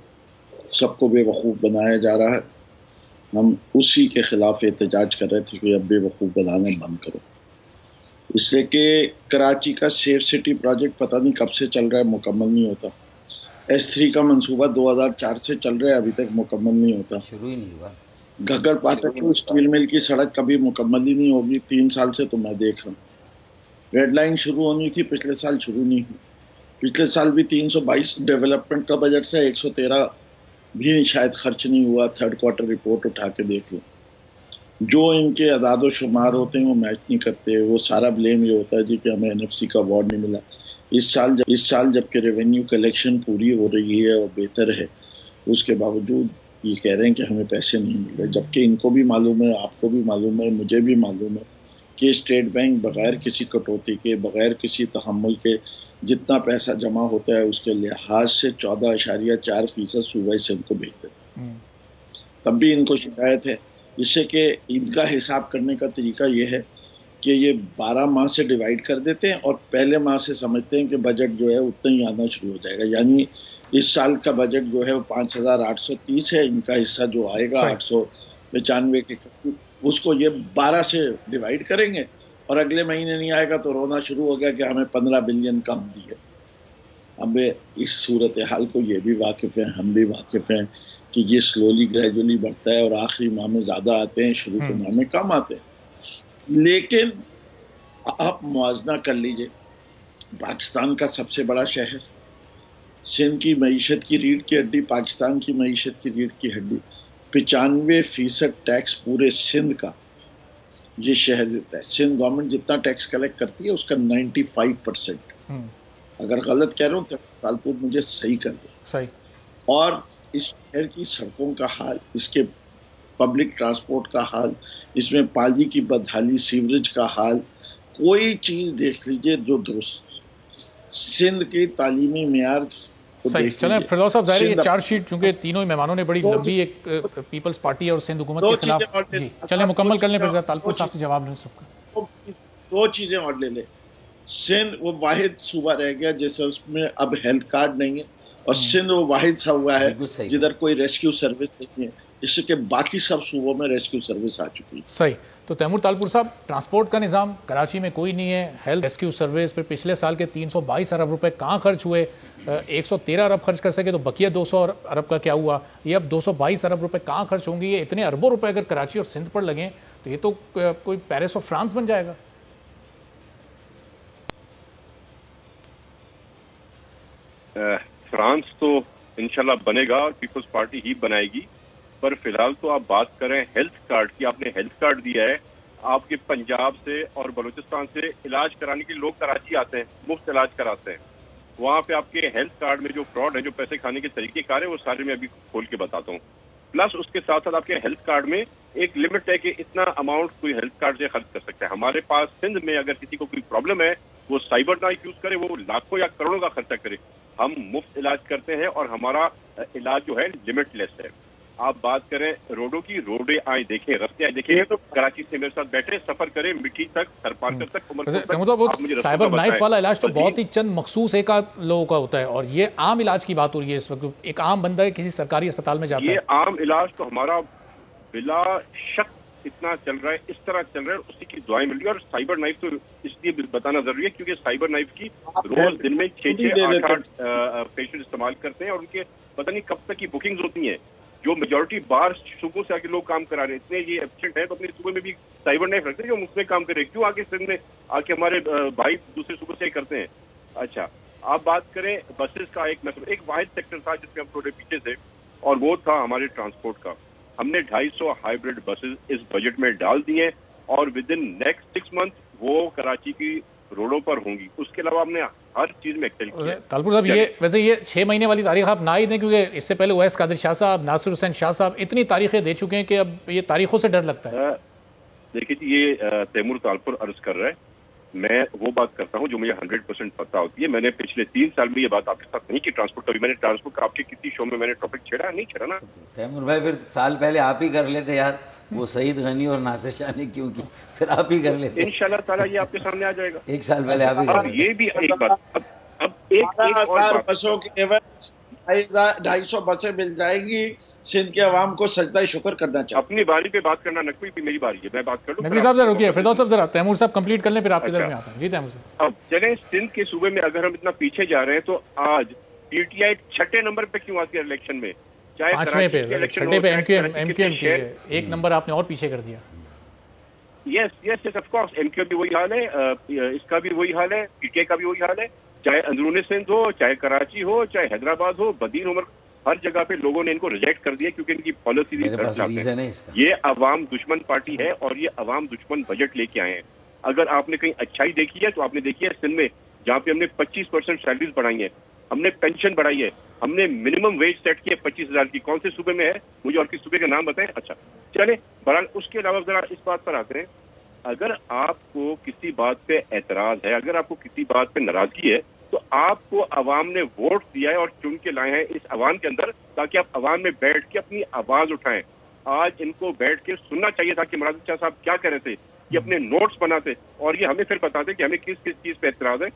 سب کو بے وقوف بنایا جا رہا ہے. ہم اسی کے خلاف احتجاج کر رہے تھے کہ اب بے وقوف بنانا بند کرو, اس لیے کہ کراچی کا سیف سٹی پروجیکٹ پتہ نہیں کب سے چل رہا ہے, مکمل نہیں ہوتا. S3 کا منصوبہ 2004 سے چل رہا ہے, ابھی تک مکمل نہیں ہوتا. شروع ہی نہیں ہوا. گھگر پاٹک کی اسٹیل مل کی سڑک کبھی مکمل ہی نہیں ہوگی. 3 سال سے تو میں دیکھ رہا ہوں. ریڈ لائن شروع ہونی تھی, پچھلے سال شروع نہیں ہوئی. پچھلے سال بھی 322 ڈیولپمنٹ کا بجٹ سے 113 بھی شاید خرچ نہیں ہوا. 3rd کوارٹر رپورٹ اٹھا کے دیکھ لو. جو ان کے اعداد و شمار ہوتے ہیں وہ میچ نہیں کرتے. وہ سارا بلیم یہ ہوتا ہے جی کہ ہمیں NFC کا ایوارڈ نہیں ملا. اس سال جب کہ ریونیو کلیکشن پوری ہو رہی ہے اور بہتر ہے، اس کے باوجود یہ کہہ رہے ہیں کہ ہمیں پیسے نہیں مل رہے، جبکہ ان کو بھی معلوم ہے، آپ کو بھی معلوم ہے، مجھے بھی معلوم ہے کہ اسٹیٹ بینک بغیر کسی کٹوتی کے، بغیر کسی تحمل کے جتنا پیسہ جمع ہوتا ہے اس کے لحاظ سے 14.4% صوبہ سندھ کو بھیج دیتا ہے. تب بھی ان کو شکایت ہے، اس سے کہ ان کا حساب کرنے کا طریقہ یہ ہے کہ یہ 12 ماہ سے ڈیوائیڈ کر دیتے ہیں اور پہلے ماہ سے سمجھتے ہیں کہ بجٹ جو ہے اتنا ہی آنا شروع ہو جائے گا. یعنی اس سال کا بجٹ جو ہے وہ 5,830 ہے، ان کا حصہ جو آئے گا 895 کے قریب، اس کو یہ 12 سے ڈیوائیڈ کریں گے اور اگلے مہینے نہیں آئے گا تو رونا شروع ہو گیا کہ ہمیں 15 بلین کم دیے. اب اس صورتحال کو یہ بھی واقف ہیں، ہم بھی واقف ہیں کہ یہ سلولی گریجولی بڑھتا ہے اور آخری ماہ میں زیادہ آتے ہیں، شروع کے ماہ میں کم آتے ہیں. لیکن آپ موازنہ کر لیجئے، پاکستان کا سب سے بڑا شہر، سندھ کی معیشت کی ریڑھ کی ہڈی، پاکستان کی معیشت کی ریڑھ کی ہڈی، 95% ٹیکس پورے سندھ کا یہ شہر دیتا ہے. سندھ گورنمنٹ جتنا ٹیکس کلیکٹ کرتی ہے اس کا 95%. اگر غلط کہہ رہا ہوں تو تالپور مجھے صحیح کر دو. اور اس شہر کی سڑکوں کا حال، اس کے پبلک ٹرانسپورٹ کا حال، اس میں پانی کی بدحالی، سیوریج کا حال، کوئی چیز دیکھ لیجئے جو درست. سندھ کی تعلیمی معیار صحیح. چلیں فردوس صاحب، ظاہر یہ چارج شیٹ چونکہ تینوں مہمانوں نے بڑی لمبی ایک پیپلز پارٹی اور سندھ حکومت کے خلاف، جی چلیں مکمل کر لیں پھر تالپور صاحب سے جواب لیں سب کا. 2 چیزیں اور لے لیں. سندھ وہ واحد صوبہ رہ گیا جیسے اس میں اب ہیلتھ کارڈ نہیں ہے، اور سندھ وہ واحد سا ہوا ہے جدھر کوئی ریسکیو سروس نہیں ہے، اس سے کہ باقی سب صوبوں میں ریسکیو سروس آ چکی ہے. صحیح. تو تیمور تالپور صاحب، ٹرانسپورٹ کا نظام کراچی میں کوئی نہیں ہے، ہیلتھ ریسکیو سروس، پھر پچھلے سال کے 322 ارب روپے کہاں خرچ ہوئے؟ 113 ارب خرچ کر سکے تو بقیہ 200 ارب کا کیا ہوا؟ یہ اب 222 ارب روپے کہاں خرچ ہوں گے؟ یہ اتنے اربوں روپے اگر کراچی اور سندھ پر لگیں تو یہ تو کوئی پیرس اور فرانس بن جائے گا. فرانس تو انشاءاللہ بنے گا اور پیپلز پارٹی ہی بنائے گی، پر فی الحال تو آپ بات کریں ہیلتھ کارڈ کی. آپ نے ہیلتھ کارڈ دیا ہے، آپ کے پنجاب سے اور بلوچستان سے علاج کرانے کے لوگ کراچی آتے ہیں، مفت علاج کراتے ہیں. وہاں پہ آپ کے ہیلتھ کارڈ میں جو فراڈ ہے، جو پیسے کھانے کے طریقے کار ہیں، وہ سارے میں ابھی کھول کے بتاتا ہوں. پلس اس کے ساتھ ساتھ آپ کے ہیلتھ کارڈ میں ایک لمٹ ہے کہ اتنا اماؤنٹ کوئی ہیلتھ کارڈ سے خرچ کر سکتا ہے. ہمارے پاس سندھ میں اگر کسی کو کوئی پرابلم ہے، وہ سائبر نائف یوز کرے، وہ لاکھوں یا کروڑوں کا خرچہ کرے. ہم مفت علاج کرتے ہیں اور ہمارا علاج جو ہے لمٹ لیس ہے. آپ بات کریں روڈوں کی، روڈیں آئیں دیکھیں، رستے آئیں دیکھیں. تو کراچی سے میرے ساتھ بیٹھے، سفر کریں مٹھی تک، سر پارکر تک، سائبر نائف والا علاج تو بہت ہی چند مخصوص ایک لوگوں کا ہوتا ہے، اور یہ عام علاج کی بات ہو رہی ہے اس وقت. ایک عام بندہ کسی سرکاری اسپتال میں جاتا ہے، یہ عام علاج تو ہمارا بلا شک اتنا چل رہا ہے، اس طرح چل رہا ہے، اسی کی دعائیں مل رہی ہے. اور سائبر نائف تو اس لیے بتانا ضروری ہے کیونکہ سائبر نائف کی روز دن میں 6-8 پیشنٹ استعمال کرتے ہیں، اور ان کے پتہ نہیں کب تک کی بکنگز ہوتی ہیں. جو میجورٹی باہر صوبوں سے آ کے لوگ کام کرا رہے ہیں، اتنے یہ ایفیشینٹ ہیں تو اپنے صوبے میں بھی سائبر نائف رکھتے ہیں جو مفت میں کام کرے. کیوں آگے سندھ میں آ کے ہمارے بھائی دوسرے صوبوں سے کرتے ہیں؟ اچھا، آپ بات کریں بسز کا، ایک واحد سیکٹر تھا جس میں ہم تھوڑے پیچھے تھے، اور وہ تھا ہمارے ٹرانسپورٹ کا. ہم نے 250 ہائیبرڈ بسز اس بجٹ میں ڈال دی ہیں، اور ود ان نیکسٹ 6 منتھ وہ کراچی کی روڈوں پر ہوں گی. اس کے علاوہ ہم نے ہر چیز میں ایکسل کیا. تالپور صاحب، یہ ویسے یہ 6 مہینے والی تاریخ آپ نہ ہی دیں، کیونکہ اس سے پہلے اویس قادر شاہ صاحب، ناصر حسین شاہ صاحب اتنی تاریخیں دے چکے ہیں کہ اب یہ تاریخوں سے ڈر لگتا ہے. دیکھیے جی، یہ تیمور تالپور عرض کر رہا ہے، میں وہ بات کرتا ہوں جو مجھے 100% پتہ ہوتی ہے. میں نے پچھلے 3 سال میں یہ بات آپ کے ساتھ نہیں کی ٹرانسپورٹ کا بھی. میں نے ٹرانسپورٹ کا آپ کے کسی شو میں نے ٹاپک چھیڑا نہیں چھیڑا نا. تیمور بھائی پھر سال پہلے آپ ہی کر لیتے یار، وہ سعید غنی اور ناصر شاہ نے کیوں کی، پھر آپ ہی کر لیتے. انشاءاللہ تعالیٰ یہ آپ کے سامنے آ جائے گا. 1 سال پہلے آپ ہی کر لیتے. یہ بھی ایک بات، اب ایک اور بسوں کی 250 بسیں مل جائے گی. سندھ کے عوام کو سجدہ شکر کرنا چاہیے. اپنی باری پہ بات کرنا، نقوی بھی میری باری ہے، میں بات کر لوں. نقوی صاحب ذرا رکیے، فردوس صاحب ذرا تیمور صاحب کمپلیٹ کر لیں پھر آپ کی طرف میں آتا ہوں. جی تیمور صاحب، اب چلیں سندھ کے صوبے میں اگر ہم اتنا پیچھے جا رہے ہیں تو آج پی ٹی آئی 6 نمبر پہ کیوں آتی ہے الیکشن میں؟ 5ویں پہ، 6 پہ ایم کیو ایم کی 1 نمبر آپ نے اور پیچھے کر دیا. یس یس یس، آف کورس ایم کیو بھی وہی حال ہے، اس کا بھی وہی حال ہے، پی ٹی آئی کا بھی وہی حال ہے. چاہے اندرون سندھ ہو، چاہے کراچی ہو، چاہے حیدرآباد ہو، بدین عمر ہر جگہ پہ لوگوں نے ان کو ریجیکٹ کر دیا کیونکہ ان کی پالیسی یہ عوام دشمن پارٹی ہے اور یہ عوام دشمن بجٹ لے کے آئے ہیں. اگر آپ نے کہیں اچھائی دیکھی ہے تو آپ نے دیکھی ہے سندھ میں جہاں پہ ہم نے 25% سیلریز بڑھائی ہیں, ہم نے پینشن بڑھائی ہے, ہم نے منیمم ویج سیٹ کی ہے 25,000 کی. کون سے صوبے میں ہے مجھے اور کس صوبے کا نام بتائیں. اچھا چلے بہرحال اس کے علاوہ ذرا اس بات پر آتے ہیں, اگر آپ کو کسی بات پہ اعتراض ہے, اگر آپ کو کسی بات پہ ناراضگی ہے تو آپ کو عوام نے ووٹ دیا ہے اور چن کے لائے ہیں اس عوام کے اندر تاکہ آپ عوام میں بیٹھ کے اپنی آواز اٹھائیں. آج ان کو بیٹھ کے سننا چاہیے تھا کہ مراد شاہ صاحب کیا کہہ رہے تھے, یہ اپنے نوٹس بناتے اور یہ ہمیں پھر بتاتے کہ ہمیں کس کس چیز پہ اعتراض ہے,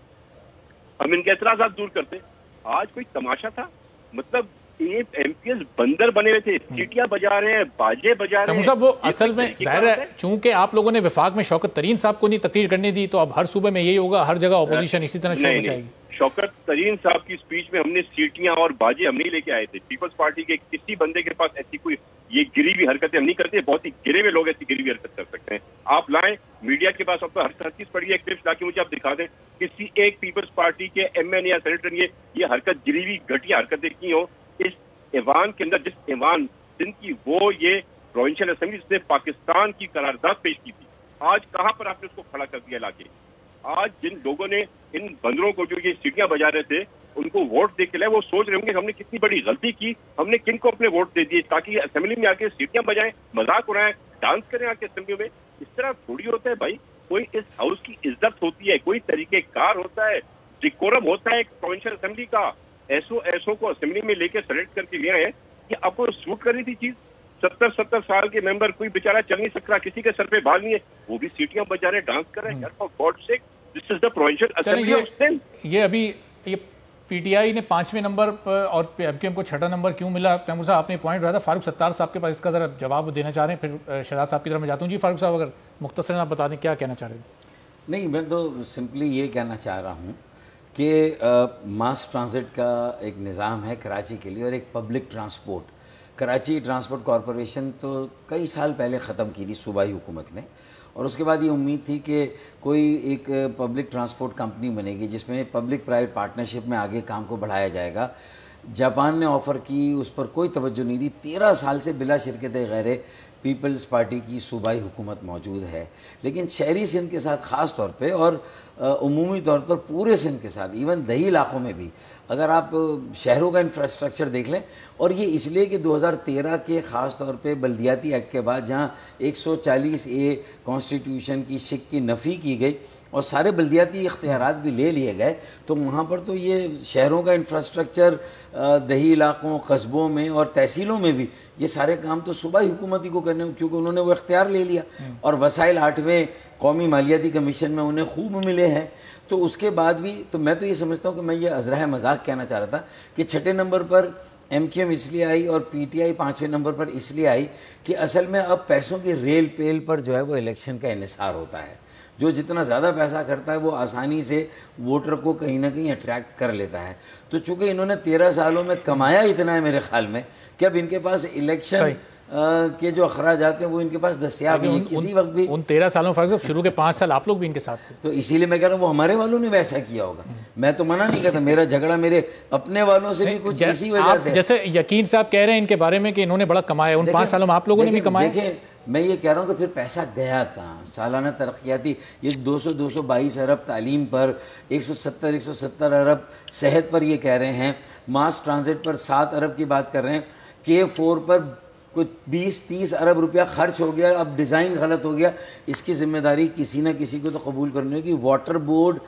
ہم ان کے اعتراضات دور کرتے. آج کوئی تماشا تھا, مطلب ایم پی ایس بندر بنے ہوئے تھے, سیٹیاں بجا رہے ہیں, باجے بجا رہے ہیں. صاحب وہ اصل میں ظاہر ہے چونکہ آپ لوگوں نے وفاق میں شوکت ترین صاحب کو نہیں تقریر کرنے دی تو اب ہر صوبے میں یہی ہوگا, ہر جگہ اپوزیشن اسی طرح شور مچائے گی. شوکت ترین صاحب کی اسپیچ میں ہم نے سیٹیاں اور باجے ہم نہیں لے کے آئے تھے. پیپلز پارٹی کے کسی بندے کے پاس ایسی کوئی یہ گری ہوئی حرکتیں ہم نہیں کرتے, بہت ہی گرے ہوئے لوگ ایسی گری ہوئی حرکت کر سکتے ہیں. آپ لائیں میڈیا کے پاس آپ کو ہر چیز پڑی ہے, کلپس لا کے مجھے آپ دکھا دیں کسی ایک پیپلز پارٹی کے ایم این یا سینیٹر نے یہ حرکت گری ہوئی گھٹیا حرکتیں کی ہوں اس ایوان کے اندر, جس ایوان جن کی وہ یہ پروونشل اسمبلی جس نے پاکستان کی قرارداد پیش کی تھی. آج کہاں پر آپ نے اس کو کھڑا کر دیا لا کے. آج جن لوگوں نے ان بندروں کو جو یہ سیٹیاں بجا رہے تھے ان کو ووٹ دے کے لائے, وہ سوچ رہے ہوں گے کہ ہم نے کتنی بڑی غلطی کی, ہم نے کن کو اپنے ووٹ دے دیے تاکہ اسمبلی میں آ کے سیٹیاں بجائیں, مذاق اڑائیں, ڈانس کریں آ کے اسمبلی میں. اس طرح تھوڑی ہوتا ہے بھائی, کوئی اس ہاؤس کی عزت ہوتی ہے, کوئی طریقہ کار ہوتا ہے, ڈیکورم ہوتا ہے ایک پروونشل اسمبلی کا. ایسو کو اسمبلی میں لے کے سلیکٹ کر کے لے آئے کہ آپ کو سوٹ کر رہی تھی چیز. 70 سال کے ممبر, کوئی بیچارہ چل نہیں سکتا, کسی کے سر پہ بال نہیں ہے, وہ بھی سیٹیاں بجا رہے, ڈانس کر رہے ہیں. For God sake this is the provincial assembly of Sindh. یہ ابھی یہ پی ٹی آئی نے 5ویں نمبر اور ایم کیو ایم کو 6ٹھا نمبر کیوں ملا؟ تیمور صاحب آپ نے پوائنٹ رہا تھا, فاروق ستار صاحب کے پاس اس کا ذرا جواب دینا چاہ رہے ہیں, پھر شہزاد صاحب کی طرف میں جاتا ہوں. جی فاروق صاحب اگر مختصراً آپ بتا دیں کیا کہنا چاہ رہے ہیں. نہیں, میں تو سمپلی یہ کہنا چاہ رہا ہوں کہ ماس ٹرانزٹ کا ایک نظام ہے کراچی کے لیے اور ایک public transport. Karachi transport corporation تو کئی سال پہلے ختم کی تھی صوبائی حکومت نے, اور اس کے بعد یہ امید تھی کہ کوئی ایک پبلک ٹرانسپورٹ کمپنی بنے گی جس میں پبلک پرائیویٹ پارٹنرشپ میں آگے کام کو بڑھایا جائے گا. جاپان نے آفر کی, اس پر کوئی توجہ نہیں دی. 13 سال سے بلا شرکت غیر پیپلز پارٹی کی صوبائی حکومت موجود ہے, لیکن شہری سندھ کے ساتھ خاص طور پہ اور عمومی طور پر پورے سندھ کے ساتھ, ایون دیہی علاقوں میں بھی اگر آپ شہروں کا انفراسٹرکچر دیکھ لیں, اور یہ اس لیے کہ 2013 کے خاص طور پہ بلدیاتی ایکٹ کے بعد جہاں 140A کانسٹیٹیوشن کی شق کی نفی کی گئی اور سارے بلدیاتی اختیارات بھی لے لیے گئے, تو وہاں پر تو یہ شہروں کا انفراسٹرکچر دیہی علاقوں, قصبوں میں اور تحصیلوں میں بھی یہ سارے کام تو صوبائی حکومت ہی کو کرنے, کیونکہ انہوں نے وہ اختیار لے لیا اور وسائل 8ویں قومی مالیاتی کمیشن میں انہیں خوب ملے ہیں. تو اس کے بعد بھی تو میں تو یہ سمجھتا ہوں کہ میں یہ ازرہ مذاق کہنا چاہ رہا تھا کہ 6ٹھے نمبر پر ایم کیو ایم اس لیے آئی اور پی ٹی آئی 5ویں نمبر پر اس لیے آئی کہ اصل میں اب پیسوں کی ریل پیل پر جو ہے وہ الیکشن کا انحصار ہوتا ہے. جو جتنا زیادہ پیسہ کرتا ہے وہ آسانی سے ووٹر کو کہیں نہ کہیں اٹریکٹ کر لیتا ہے. تو چونکہ انہوں نے 13 سالوں میں کمایا اتنا ہے میرے خیال میں کہ اب ان کے پاس الیکشن کے جو اخراجات ہیں وہ ان کے پاس دستیاب ہیں کسی وقت بھی. ان 13 سالوں فرض شروع کے 5 سال آپ لوگ بھی ان کے ساتھ تھے, تو اسی لیے میں کہہ رہا ہوں وہ ہمارے والوں نے ویسا کیا ہوگا. میں تو منع نہیں کرتا, میرا جھگڑا میرے اپنے والوں سے بھی کچھ اسی وجہ سے. جیسے یقین صاحب کہہ رہے ہیں ان کے بارے میں کہ انہوں نے بڑا کمایا, ان 5 سالوں میں آپ لوگوں نے بھی کمایا. دیکھیں میں یہ کہہ رہا ہوں کہ پھر پیسہ گیا کہاں. سالانہ ترقیاتی یہ 222 ارب تعلیم پر, 170 ارب صحت پر یہ کہہ رہے ہیں, ماس ٹرانزٹ پر 7 ارب کی بات کر رہے ہیں, K4 پر کچھ 20-30 ارب روپیہ خرچ ہو گیا. اب ڈیزائن غلط ہو گیا, اس کی ذمہ داری کسی نہ کسی کو تو قبول کرنی ہوگی. واٹر بورڈ,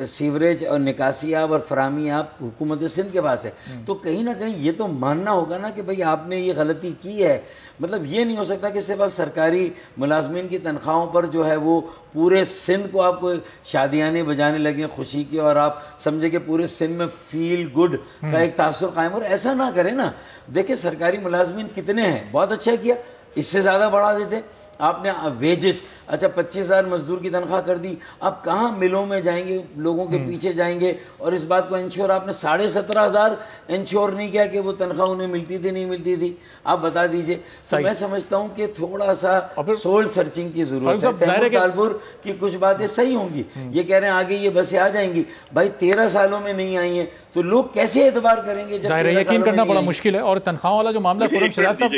سیوریج اور نکاسی آب اور فراہمی آب حکومت سندھ کے پاس ہے. تو کہیں نہ کہیں یہ تو ماننا ہوگا نا کہ بھئی آپ نے یہ غلطی کی ہے. مطلب یہ نہیں ہو سکتا کہ صرف سرکاری ملازمین کی تنخواہوں پر جو ہے وہ پورے سندھ کو آپ کو شادیانے بجانے لگیں خوشی کے, اور آپ سمجھے کہ پورے سندھ میں فیل گڈ کا ایک تاثر قائم, اور ایسا نہ کریں نا. دیکھیں سرکاری ملازمین کتنے ہیں, بہت اچھا کیا, اس سے زیادہ بڑھا دیتے. آپ نے ویجز اچھا 25,000 مزدور کی تنخواہ کر دی, آپ کہاں ملوں میں جائیں گے, لوگوں کے پیچھے جائیں گے, اور اس بات کو انشور آپ نے 17,500 انشور نہیں کیا کہ وہ تنخواہ انہیں ملتی تھی نہیں ملتی تھی, آپ بتا دیجئے. تو میں سمجھتا ہوں کہ تھوڑا سا سول سرچنگ کی ضرورت ہے. تیمور تالپور کی کچھ باتیں صحیح ہوں گی, یہ کہہ رہے ہیں آگے یہ بسیں آ جائیں گی, بھائی 13 سالوں میں نہیں آئی ہیں تو لوگ کیسے اعتبار کریں گے؟ ظاہر ہے یقین کرنا بڑا مشکل ہے. اور تنخواہوں والا جو معاملہ خرم شہزاد صاحب,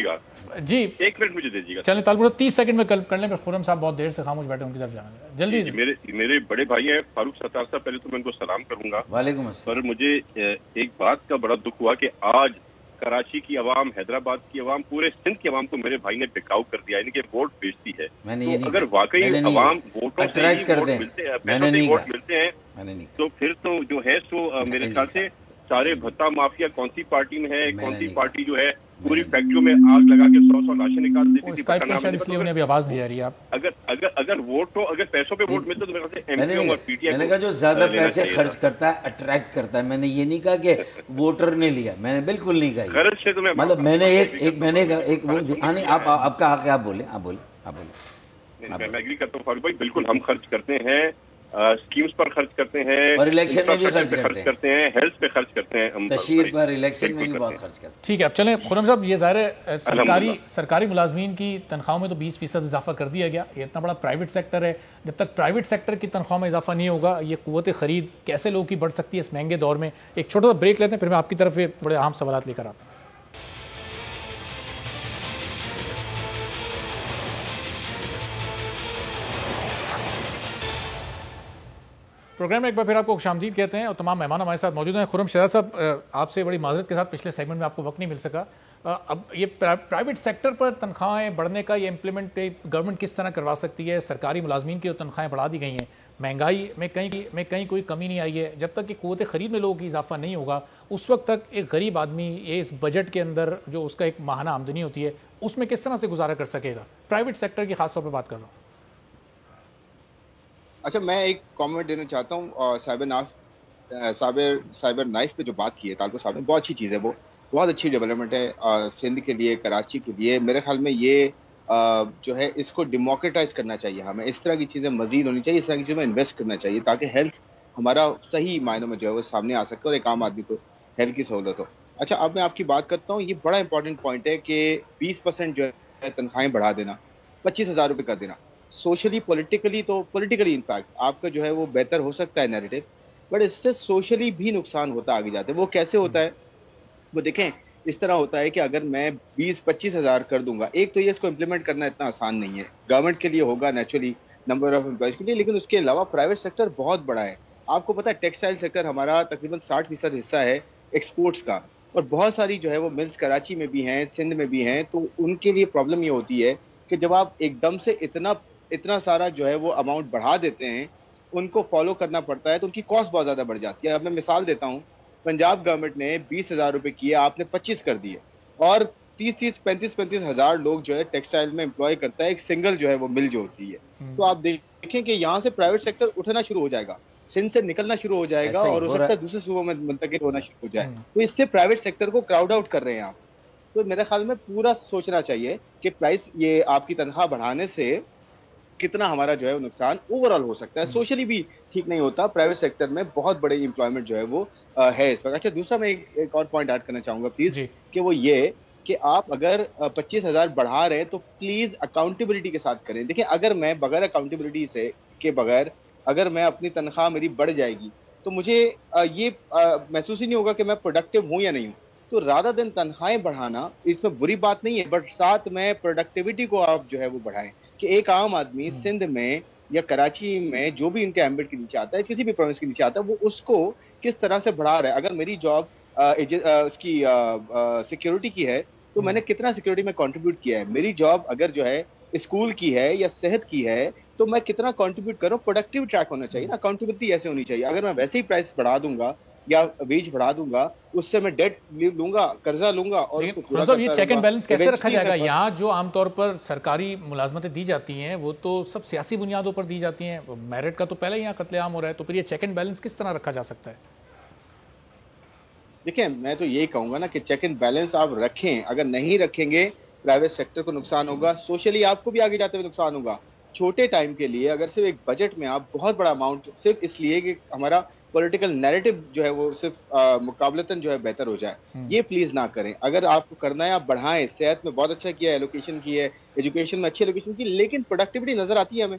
جی ایک منٹ مجھے دیجیے گا. چلیں طالب 30 سیکنڈ میں کر لیں. خرم صاحب بہت دیر سے خاموش بیٹھے, ان کی طرف جانا ہے جلدی سے. میرے بڑے بھائی ہیں فاروق ستار صاحب, پہلے تو میں ان کو سلام کروں گا. وعلیکم السلام. پر مجھے ایک بات کا بڑا دکھ ہوا کہ آج کراچی کی عوام, حیدرآباد کی عوام, پورے سندھ کی عوام کو میرے بھائی نے بکاؤ کر دیا, یعنی کہ ووٹ بیچتی ہے. تو اگر واقعی عوام ووٹوں سے ووٹ ملتے ہیں, پیسوں سے ووٹ ملتے ہیں, تو پھر تو جو ہے سو میرے خیال سے سارے بھتہ مافیا کون سی پارٹی میں ہے, کون سی پارٹی جو ہے پوری فیکٹریوں میں آگ لگا کے 100 لاشیں نکال دیتی تھی. اس لیے انہیں بھی آواز نہیں آ رہی ہے. اگر ووٹ ہو, اگر پیسوں پہ ووٹ ملتے تو میرے خیال سے ایم پی اور پی ٹی آئی, میں نے کہا جو زیادہ پیسے خرچ کرتا ہے اٹریکٹ کرتا ہے. میں نے یہ نہیں کہا کہ ووٹر نے لیا, میں نے بالکل نہیں کہا. خرچ سے تو مطلب میں نے ایک آپ کا حق ہے, آپ بولیں. میں ایگری کرتا ہوں فاروق بھائی, بالکل ہم خرچ کرتے ہیں, اسکیمز پر خرچ کرتے ہیں, اور الیکشن میں بھی خرچ کرتے ہیں, ہیلتھ پہ خرچ کرتے ہیں, تشہیر پر, الیکشن میں بھی بہت خرچ کرتے ہیں. ٹھیک ہے, اب چلیں خرم صاحب, یہ ظاہر ہے سرکاری ملازمین کی تنخواہوں میں تو 20% اضافہ کر دیا گیا. یہ اتنا بڑا پرائیویٹ سیکٹر ہے, جب تک پرائیویٹ سیکٹر کی تنخواہ میں اضافہ نہیں ہوگا یہ قوت خرید کیسے لوگوں کی بڑھ سکتی ہے اس مہنگے دور میں. ایک چھوٹا سا بریک لیتے ہیں, پھر میں آپ کی طرف بڑے اہم سوالات لے کر آتا ہوں. پروگرام میں ایک بار پھر آپ کو خوش آمدید کہتے ہیں, اور تمام مہمان ہمارے ساتھ موجود ہیں. خرم شہزاد صاحب, آپ سے بڑی معذرت کے ساتھ پچھلے سیگمنٹ میں آپ کو وقت نہیں مل سکا. اب یہ پرائیویٹ سیکٹر پر تنخواہیں بڑھنے کا یہ امپلیمنٹ گورنمنٹ کس طرح کروا سکتی ہے؟ سرکاری ملازمین کی جو تنخواہیں بڑھا دی گئی ہیں, مہنگائی میں کہیں کوئی کمی نہیں آئی ہے. جب تک کہ قوت خرید میں لوگوں کی اضافہ نہیں ہوگا اس وقت تک ایک غریب آدمی یہ اس بجٹ کے اندر جو اس کا ایک ماہانہ آمدنی ہوتی ہے اس میں کس طرح سے گزارا کر سکے گا؟ پرائیویٹ سیکٹر کی خاص طور پہ بات کر رہا ہوں. اچھا, میں ایک کامنٹ دینا چاہتا ہوں. سائبر نائف پہ جو بات کی ہے طالب صاحب نے, بہت اچھی چیز ہے, وہ بہت اچھی ڈیولپمنٹ ہے سندھ کے لیے, کراچی کے لیے. میرے خیال میں یہ جو ہے اس کو ڈیموکریٹائز کرنا چاہیے ہمیں. اس طرح کی چیزیں مزید ہونی چاہیے, اس طرح کی چیزیں میں انویسٹ کرنا چاہیے تاکہ ہیلتھ ہمارا صحیح معنوں میں جو ہے وہ سامنے آ سکے اور ایک عام آدمی کو ہیلتھ کی سہولت ہو. اچھا, اب میں آپ کی بات کرتا ہوں. یہ بڑا امپورٹنٹ پوائنٹ ہے کہ 20% جو ہے تنخواہیں بڑھا دینا, 25,000 روپے کر دینا. سوشلی پولیٹیکلی انفیکٹ آپ کا جو ہے وہ بہتر ہو سکتا ہے نیریٹو, بٹ اس سے سوشلی بھی نقصان ہوتا آگے جاتے. وہ کیسے ہوتا ہے وہ دیکھیں, اس طرح ہوتا ہے کہ اگر میں 20-25,000 کر دوں گا, ایک تو یہ اس کو امپلیمنٹ کرنا اتنا آسان نہیں ہے. گورنمنٹ کے لیے ہوگا نیچرلی, نمبر آف امپلائز کے لیے, لیکن اس کے علاوہ پرائیویٹ سیکٹر بہت بڑا ہے. آپ کو پتا ہے ٹیکسٹائل سیکٹر ہمارا تقریباً 60% حصہ ہے ایکسپورٹس کا, اور بہت ساری جو ہے وہ ملز کراچی میں بھی ہیں, سندھ میں بھی ہیں. تو ان کے لیے پرابلم یہ ہوتی ہے کہ جب آپ ایک دم سے اتنا سارا جو ہے وہ اماؤنٹ بڑھا دیتے ہیں, ان کو فالو کرنا پڑتا ہے, تو ان کی کاسٹ بہت زیادہ بڑھ جاتی ہے. اب میں مثال دیتا ہوں, پنجاب گورنمنٹ نے 20,000 روپے کیے, آپ نے 25 کر دیے, اور 35,000 لوگ جو ہے ٹیکسٹائل میں امپلائی کرتا ہے ایک سنگل جو ہے وہ مل جو ہوتی ہے. تو آپ دیکھیں کہ یہاں سے پرائیویٹ سیکٹر اٹھنا شروع ہو جائے گا, سندھ سے نکلنا شروع ہو جائے گا, اور ہو سکتا ہے دوسرے صوبوں میں منتقل ہونا شروع ہو جائے. تو اس سے پرائیویٹ سیکٹر کو کراؤڈ آؤٹ کر رہے ہیں آپ. تو میرے خیال میں پورا سوچنا چاہیے کہ پرائس یہ آپ کی تنخواہ بڑھانے سے کتنا ہمارا جو ہے وہ نقصان اوور آل ہو سکتا ہے. سوشلی بھی ٹھیک نہیں ہوتا. پرائیویٹ سیکٹر میں بہت بڑے امپلائمنٹ جو ہے وہ ہے اس وقت. اچھا, دوسرا میں ایک اور پوائنٹ ایڈ کرنا چاہوں گا پلیز, کہ وہ یہ کہ آپ اگر 25,000 بڑھا رہے ہیں تو پلیز اکاؤنٹیبلٹی کے ساتھ کریں. دیکھیں, اگر میں بغیر اکاؤنٹیبلٹی سے کے بغیر اگر میں اپنی تنخواہ میری بڑھ جائے گی تو مجھے یہ محسوس ہی نہیں ہوگا کہ میں پروڈکٹیو ہوں یا نہیں ہوں. تو رادر دین تنخواہیں بڑھانا اس میں بری بات نہیں ہے, بٹ ساتھ میں پروڈکٹیوٹی کو آپ جو ہے وہ بڑھائیں, کہ ایک عام آدمی سندھ میں یا کراچی میں جو بھی ان کے ایمبٹ کے نیچے آتا ہے, کسی بھی پروونس کے نیچے آتا ہے, وہ اس کو کس طرح سے بڑھا رہا ہے. اگر میری جاب اس کی سیکیورٹی کی ہے تو میں نے کتنا سیکیورٹی میں کنٹریبیوٹ کیا ہے. میری جاب اگر جو ہے اسکول کی ہے یا صحت کی ہے تو میں کتنا کنٹریبیوٹ کروں. پروڈکٹیو ٹریک ہونا چاہیے نا, اکاؤنٹیبلٹی ایسے ہونی چاہیے. اگر میں ویسے ہی پرائس بڑھا دوں گا یا ویج بڑھا دوں گا, اس سے میں ڈیٹ لوں گا, قرضہ لوں گا, اور یہ چیک اینڈ بیلنس کیسے رکھا جائے گا؟ یہاں جو عام طور پر سرکاری ملازمتیں دی جاتی ہیں وہ تو سب سیاسی بنیادوں پر دی جاتی ہیں, میرٹ کا تو پہلے یہاں قتل عام ہو رہا ہے, تو پھر یہ چیک اینڈ بیلنس کس طرح رکھا جا سکتا ہے؟ دیکھیں, میں تو یہی کہوں گا نا کہ چیک اینڈ بیلنس آپ رکھیں. اگر نہیں رکھیں گے پرائیویٹ سیکٹر کو نقصان ہوگا, سوشلی آپ کو بھی آگے جاتے ہوئے نقصان ہوگا. چھوٹے ٹائم کے لیے اگر صرف ایک بجٹ میں آپ بہت بڑا اماؤنٹ صرف اس لیے کہ ہمارا پولیٹیکل نیریٹو جو ہے وہ صرف مقابلتاً جو ہے بہتر ہو جائے, یہ پلیز نہ کریں. اگر آپ کو کرنا ہے آپ بڑھائیں. صحت میں بہت اچھا کیا ہے, ایلوکیشن کی ہے, ایجوکیشن میں اچھی ایلوکیشن کی, لیکن پروڈکٹیوٹی نظر آتی ہے ہمیں.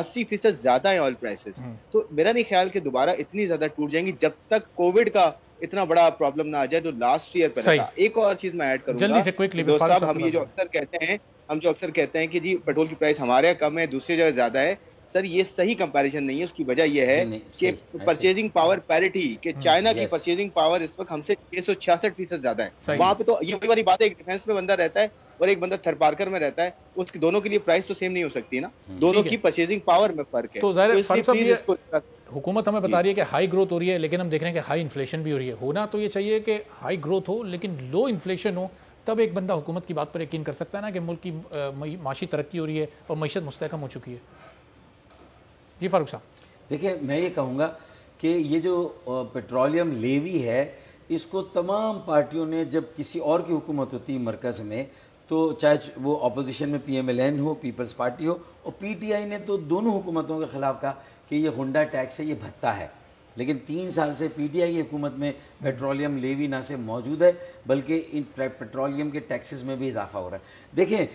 80% زیادہ ہیں آئل پرائسز. تو میرا نہیں خیال کہ دوبارہ اتنی زیادہ ٹوٹ جائیں گی جب تک کووڈ کا اتنا بڑا پرابلم نہ آ جائے جو لاسٹ ایئر پہ تھا. ایک اور چیز میں ایڈ کروں گا صاحب, ہم یہ جو اکثر کہتے ہیں کہ جی پیٹرول کی پرائس ہمارے یہاں کم ہے دوسری جگہ زیادہ ہے, سر یہ صحیح کمپیریزن نہیں ہے. اس کی وجہ یہ ہے کہ پرچیزنگ پاور پیرٹی, کہ چائنا کی پرچیزنگ پاور اس وقت ہم سے 666% زیادہ ہے. وہاں پہ تو یہ والی بات ہے, ایک ڈیفینس میں بندہ رہتا ہے اور ایک بندہ تھرڈ پارکر میں رہتا ہے, اس دونوں کے لیے پرائس تو سیم نہیں ہو سکتی نا, دونوں کی پرچیزنگ پاور میں فرق ہے. تو حکومت ہمیں بتا رہی ہے کہ ہائی گروتھ ہو رہی ہے, لیکن ہم دیکھ رہے ہیں کہ ہائی انفلیشن بھی ہو رہی ہے. ہونا تو یہ چاہیے کہ ہائی گروتھ ہو لیکن لو انفلیشن ہو, تب ایک بندہ حکومت کی بات پر یقین کر سکتا ہے نا کہ ملک کی معاشی ترقی ہو رہی ہے اور معیشت مستحکم ہو چکی ہے. جی فاروق صاحب. دیکھیں میں یہ کہوں گا کہ یہ جو پیٹرولیم لیوی ہے اس کو تمام پارٹیوں نے, جب کسی اور کی حکومت ہوتی مرکز میں تو چاہے وہ اپوزیشن میں PMLN ہو, پیپلز پارٹی ہو, اور PTI نے تو دونوں حکومتوں کے خلاف کہا کہ یہ ہنڈا ٹیکس ہے, یہ بھتہ ہے. لیکن 3 سال سے PTI کی حکومت میں پیٹرولیم لیوی نہ سے موجود ہے بلکہ ان پیٹرولیم کے ٹیکسز میں بھی اضافہ ہو رہا ہے. دیکھیں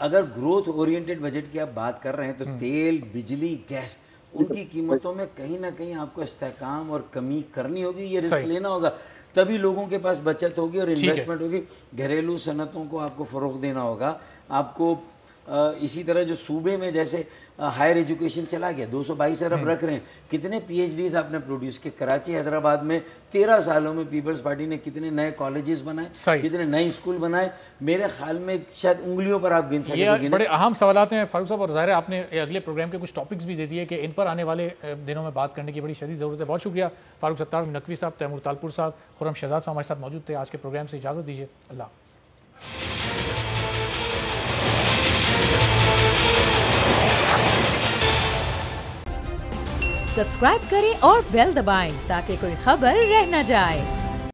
اگر گروتھ اورینٹڈ بجٹ کی آپ بات کر رہے ہیں تو تیل, بجلی, گیس, ان کی قیمتوں میں کہیں نہ کہیں آپ کو استحکام اور کمی کرنی ہوگی, یہ رسک لینا ہوگا, تبھی لوگوں کے پاس بچت ہوگی اور انویسٹمنٹ ہوگی. گھریلو صنعتوں کو آپ کو فروغ دینا ہوگا. آپ کو اسی طرح جو صوبے میں جیسے ہائر ایجوکیشن چلا گیا, 222 ارب رکھ رہے ہیں, کتنے PhDs آپ نے پروڈیوس کیے. کراچی, حیدرآباد میں 13 سالوں میں پیپلز پارٹی نے کتنے نئے کالجز بنائے, کتنے نئے اسکول بنائے. میرے خیال میں شاید انگلیوں پر آپ گن سکیں. یہ بڑے اہم سوالات ہیں فاروق صاحب, اور ظاہر ہے آپ نے اگلے پروگرام کے کچھ ٹاپکس بھی دے دیے کہ ان پر آنے والے دنوں میں بات کرنے کی بڑی شدید ضرورت ہے. بہت شکریہ فاروق ستار نقوی صاحب, تیمور تالپور صاحب, خرم شہزاد صاحب ہمارے ساتھ موجود تھے. آج کے پروگرام سے اجازت دیجیے, اللہ حافظ. سبسکرائب کریں اور بیل دبائیں تاکہ کوئی خبر رہ نہ جائے.